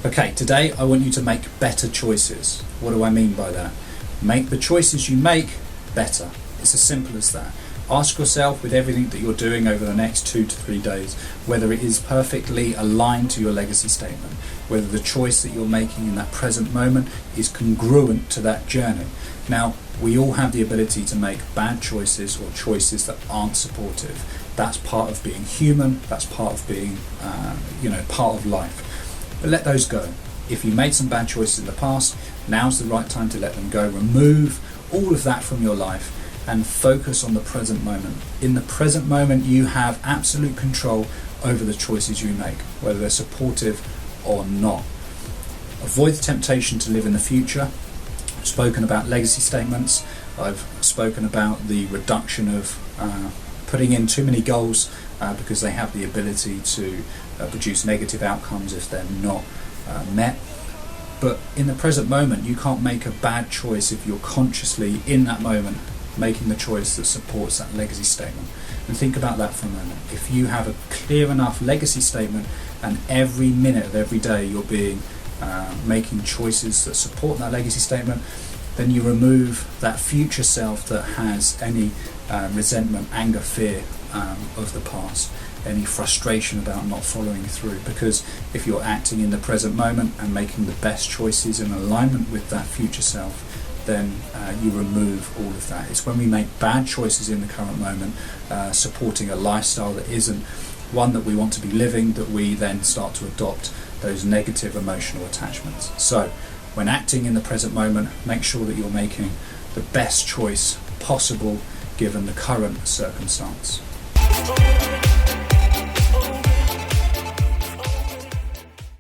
Okay, today I want you to make better choices. What do I mean by that? Make the choices you make better. It's as simple as that. Ask yourself, with everything that you're doing over the next 2 to 3 days, whether it is perfectly aligned to your legacy statement, whether the choice that you're making in that present moment is congruent to that journey. Now, we all have the ability to make bad choices or choices that aren't supportive. That's part of being human, that's part of being, part of life. But let those go. If you made some bad choices in the past, now's the right time to let them go. Remove all of that from your life and focus on the present moment. In the present moment, you have absolute control over the choices you make, whether they're supportive or not. Avoid the temptation to live in the future. I've spoken about legacy statements. I've spoken about the reduction of putting in too many goals because they have the ability to produce negative outcomes if they're not met. But in the present moment, you can't make a bad choice if you're consciously in that moment making the choice that supports that legacy statement. And think about that for a moment. If you have a clear enough legacy statement and every minute of every day you're making choices that support that legacy statement, then you remove that future self that has any resentment, anger, fear of the past, any frustration about not following through. Because if you're acting in the present moment and making the best choices in alignment with that future self, then you remove all of that. It's when we make bad choices in the current moment, supporting a lifestyle that isn't one that we want to be living, that we then start to adopt those negative emotional attachments. So when acting in the present moment, make sure that you're making the best choice possible given the current circumstance.